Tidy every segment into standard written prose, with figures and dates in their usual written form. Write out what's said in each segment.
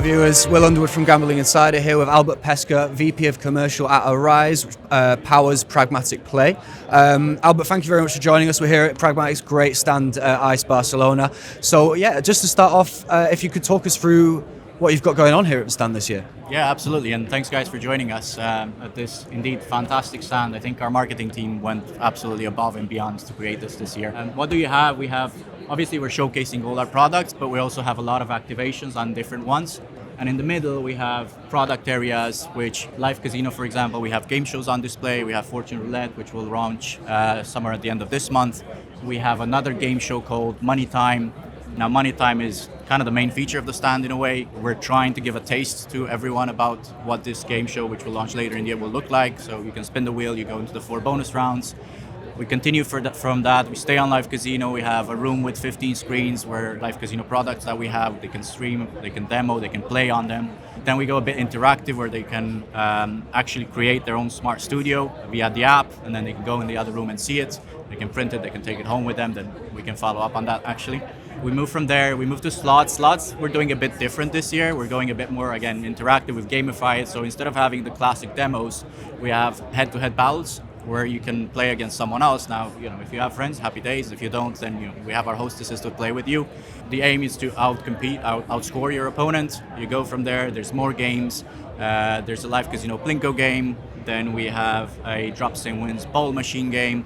viewers. Will Underwood from Gambling Insider here with Albert Pesca, VP of Commercial at ARRISE, which powers Pragmatic Play. Albert, thank you very much for joining us. We're here at Pragmatic's great stand at ICE Barcelona. So yeah, just to start off, if you could talk us through what you've got going on here at the stand this year. Yeah, absolutely, and thanks guys for joining us at this indeed fantastic stand. I think our marketing team went absolutely above and beyond to create this year. And what do you have? We have, obviously we're showcasing all our products, but we also have a lot of activations on different ones. And in the middle we have product areas, which Live Casino, for example, we have game shows on display. We have Fortune Roulette, which will launch somewhere at the end of this month. We have another game show called Money Time. Now, Money Time is kind of the main feature of the stand in a way. We're trying to give a taste to everyone about what this game show, which will launch later in the year, will look like. So you can spin the wheel, you go into the 4 bonus rounds. We continue from that. We stay on Live Casino. We have a room with 15 screens where Live Casino products that we have, they can stream, they can demo, they can play on them. Then we go a bit interactive where they can actually create their own smart studio via the app, and then they can go in the other room and see it. They can print it, they can take it home with them, then we can follow up on that actually. We move from there, we move to slots. Slots, we're doing a bit different this year. We're going a bit more, again, interactive. We've gamified it. So instead of having the classic demos, we have head-to-head battles where you can play against someone else. Now, if you have friends, happy days. If you don't, then we have our hostesses to play with you. The aim is to outscore your opponent. You go from there, there's more games. There's a Live Casino Plinko game. Then we have a Drops and Wins bowl machine game.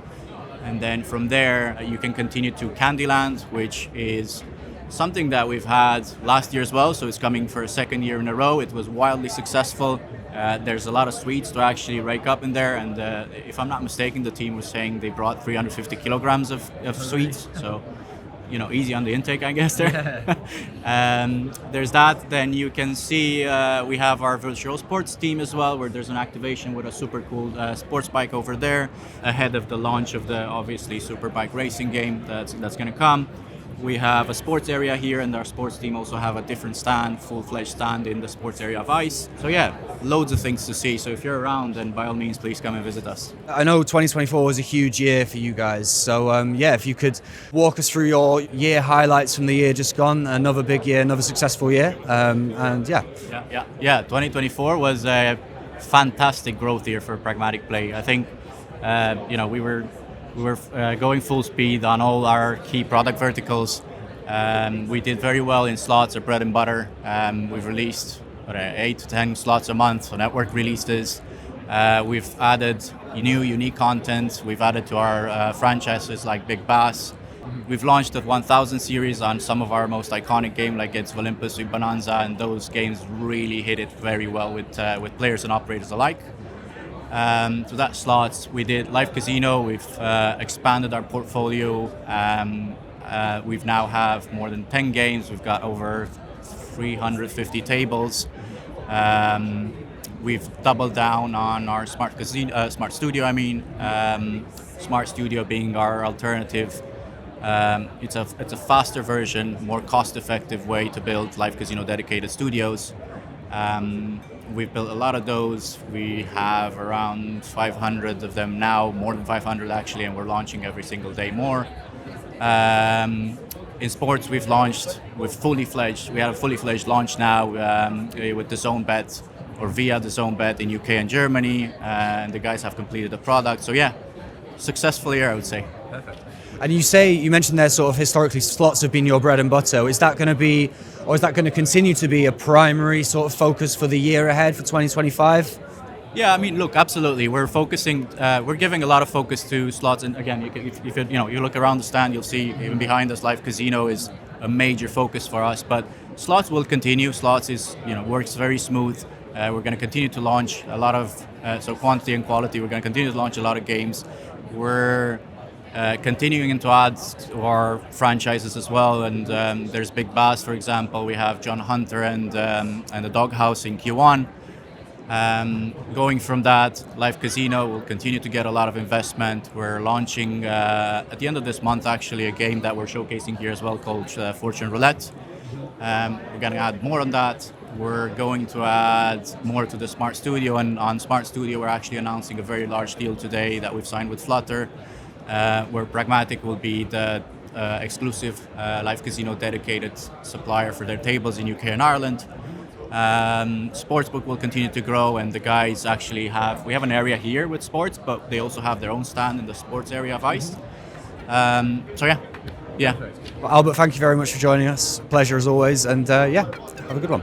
And then from there, you can continue to Candyland, which is something that we've had last year as well. So it's coming for a second year in a row. It was wildly successful. There's a lot of sweets to actually rake up in there. And if I'm not mistaken, the team was saying they brought 350 kilograms of sweets. So, easy on the intake, I guess there. There's that. Then you can see we have our virtual sports team as well, where there's an activation with a super cool sports bike over there ahead of the launch of the obviously super bike racing game that's going to come. We have a sports area here, and our sports team also have a different stand, full-fledged stand in the sports area of ICE. So yeah, loads of things to see. So if you're around, then by all means, please come and visit us. I know 2024 was a huge year for you guys. So if you could walk us through your year highlights from the year just gone, another big year, another successful year. 2024 was a fantastic growth year for Pragmatic Play. I think, we were going full speed on all our key product verticals. We did very well in slots, our bread and butter. We've released 8 to 10 slots a month, so network releases. We've added new, unique content. We've added to our franchises like Big Bass. We've launched the 1000 series on some of our most iconic games, like it's Olympus, Bonanza, and those games really hit it very well with players and operators alike. So that's slots. We did Live Casino. We've expanded our portfolio. We've now have more than 10 games. We've got over 350 tables. We've doubled down on our smart studio. Smart studio being our alternative. It's a faster version, more cost-effective way to build Live Casino dedicated studios. We've built a lot of those. We have around 500 of them now, more than 500 actually, and we're launching every single day more. In sports, we had a fully fledged launch now with the Zone Bet, or via the Zone Bet in UK and Germany, and the guys have completed the product. So yeah, successful year, I would say. Perfect. And you mentioned there sort of historically slots have been your bread and butter. Is that going to continue to be a primary sort of focus for the year ahead for 2025? Yeah, look, absolutely. We're focusing. We're giving a lot of focus to slots, and again, if you look around the stand, you'll see even behind us, Live Casino is a major focus for us. But slots will continue. Slots works very smooth. We're going to continue to launch a lot of so quantity and quality. We're going to continue to launch a lot of games. We're continuing to add to our franchises as well, and there's Big Bass, for example. We have John Hunter and the Doghouse in Q1. Going from that, Live Casino will continue to get a lot of investment. We're launching at the end of this month actually a game that we're showcasing here as well called Fortune Roulette. We're going to add more on that. We're going to add more to the Smart Studio, and on Smart Studio we're actually announcing a very large deal today that we've signed with Flutter, where Pragmatic will be the exclusive Live Casino dedicated supplier for their tables in UK and Ireland. Sportsbook will continue to grow, and the guys actually we have an area here with sports, but they also have their own stand in the sports area of ICE. So yeah. Well, Albert, thank you very much for joining us. Pleasure as always, and yeah, have a good one.